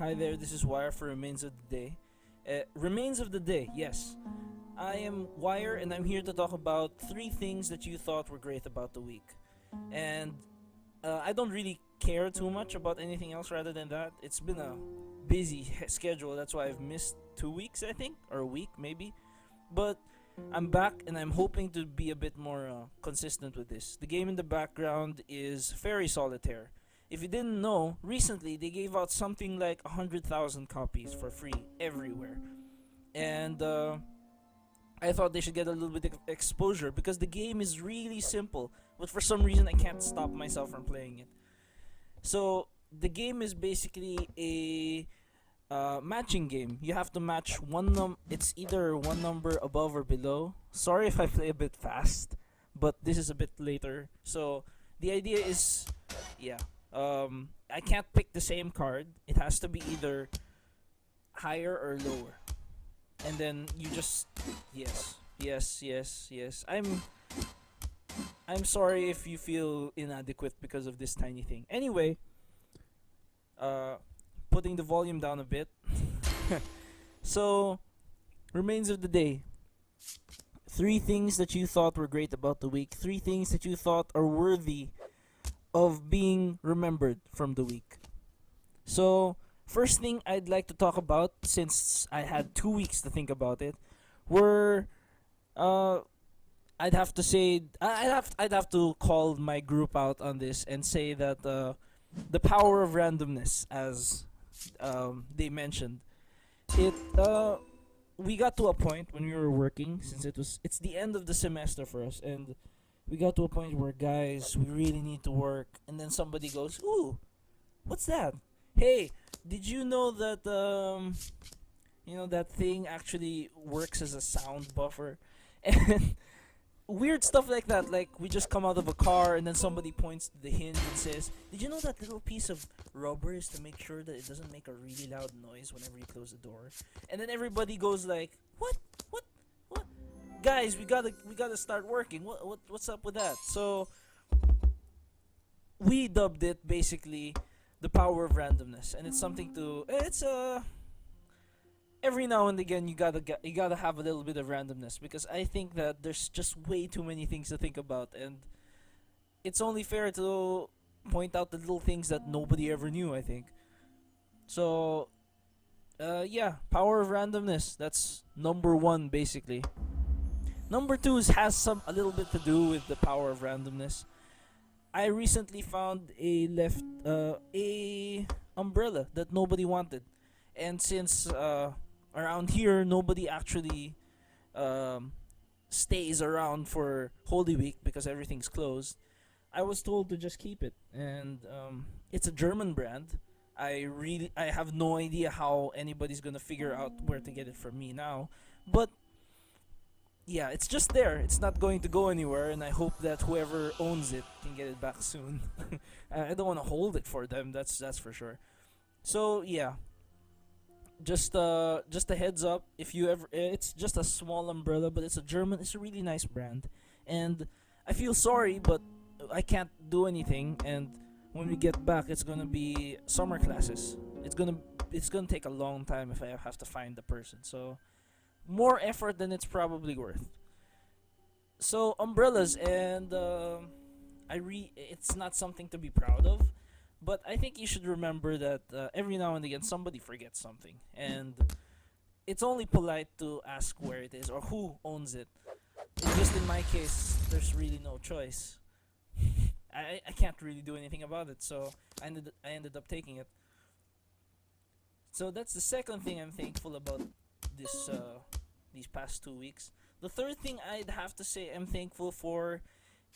Hi there, this is Wire for Remains of the Day. Remains of the Day, yes. I am Wire and I'm here to talk about three things that you thought were great about the week. And I don't really care too much about anything else rather than that. It's been a busy schedule, that's why I've missed 2 weeks, I think, or a week maybe. But I'm back and I'm hoping to be a bit more consistent with this. The game in the background is Fairy Solitaire. If you didn't know, recently they gave out something like 100,000 copies for free everywhere. And I thought they should get a little bit of exposure because the game is really simple, but for some reason I can't stop myself from playing it. So the game is basically a matching game. You have to match It's either one number above or below. Sorry if I play a bit fast, but this is a bit later. So the idea is, yeah. I can't pick the same card. It has to be either higher or lower, and then you just yes. I'm sorry if you feel inadequate because of this tiny thing. Anyway, uh, putting the volume down a bit. So, remains of the day. Three things that you thought were great about the week. Three things that you thought are worthy of being remembered from the week. So, first thing I'd like to talk about, since I had 2 weeks to think about it, were uh, I'd have to say I'd have to call my group out on this and say that the power of randomness, as they mentioned, it we got to a point when we were working, since it's the end of the semester for us, and we got to a point where, guys, we really need to work, and then somebody goes, "Ooh, what's that? Hey, did you know that that thing actually works as a sound buffer?" And weird stuff like that. Like, we just come out of a car and then somebody points to the hinge and says, "Did you know that little piece of rubber is to make sure that it doesn't make a really loud noise whenever you close the door?" And then everybody goes like, "What? What? What? Guys, we gotta start working. What's up with that?" So we dubbed it basically the power of randomness, and it's something to it's every now and again you gotta have a little bit of randomness, because I think that there's just way too many things to think about, and it's only fair to point out the little things that nobody ever knew, I think. So yeah, power of randomness, that's number one basically. Number two has some a little bit to do with the power of randomness. I recently found a umbrella that nobody wanted, and since around here nobody actually um, stays around for Holy Week because everything's closed, I was told to just keep it, and it's a German brand. I have no idea how anybody's gonna figure out where to get it from me now, but yeah, it's just there. It's not going to go anywhere, and I hope that whoever owns it can get it back soon. I don't want to hold it for them. That's for sure. So yeah, just a heads up. If you ever, it's just a small umbrella, but it's a German. It's a really nice brand, and I feel sorry, but I can't do anything. And when we get back, it's gonna be summer classes. It's gonna take a long time if I have to find the person. So more effort than it's probably worth. So umbrellas, and it's not something to be proud of, but I think you should remember that every now and again somebody forgets something, and it's only polite to ask where it is or who owns it. Just in my case, there's really no choice. I can't really do anything about it, so I ended up taking it. So that's the second thing I'm thankful about this these past 2 weeks. The third thing I'd have to say I'm thankful for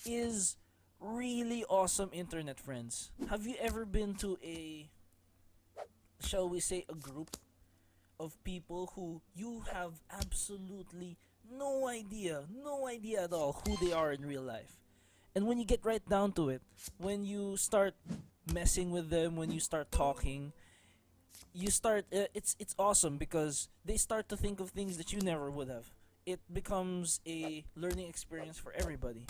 is really awesome internet friends. Have you ever been to a, shall we say, a group of people who you have absolutely no idea at all who they are in real life? And when you get right down to it, when you start messing with them, when you start talking, it's awesome because they start to think of things that you never would have. It becomes a learning experience for everybody.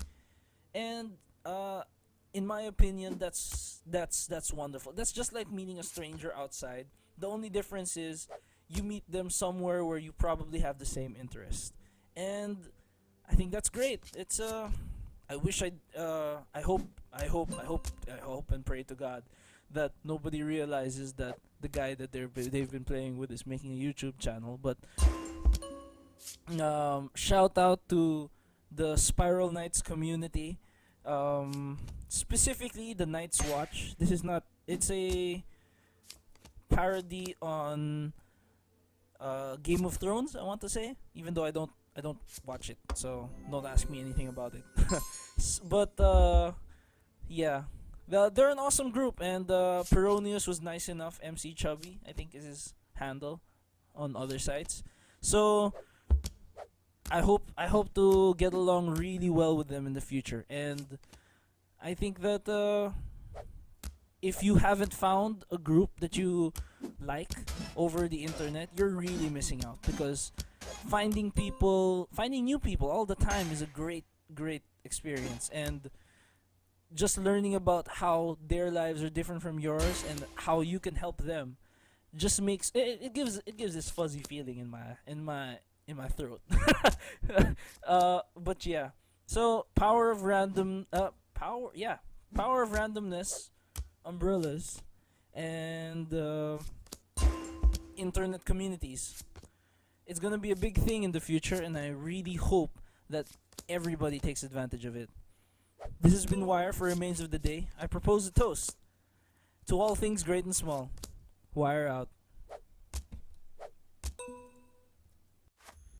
And in my opinion, that's wonderful. That's just like meeting a stranger outside. The only difference is you meet them somewhere where you probably have the same interest, and I think that's great. It's I wish I hope and pray to God that nobody realizes that the guy that they've been playing with is making a YouTube channel. But shout out to the Spiral Knights community, specifically the Night's Watch. This is not. It's a parody on Game of Thrones. I want to say, even though I don't watch it, so don't ask me anything about it. But yeah, they're an awesome group, and Peronius was nice enough. MC Chubby, I think, is his handle on other sites. So I hope to get along really well with them in the future, and I think that if you haven't found a group that you like over the internet, you're really missing out, because finding new people all the time is a great experience, and just learning about how their lives are different from yours and how you can help them just makes it gives this fuzzy feeling in my throat. But yeah, so power of randomness, umbrellas, and internet communities. It's gonna be a big thing in the future, and I really hope that everybody takes advantage of it. This has been Wire for Remains of the Day. I propose a toast to all things great and small. Wire out.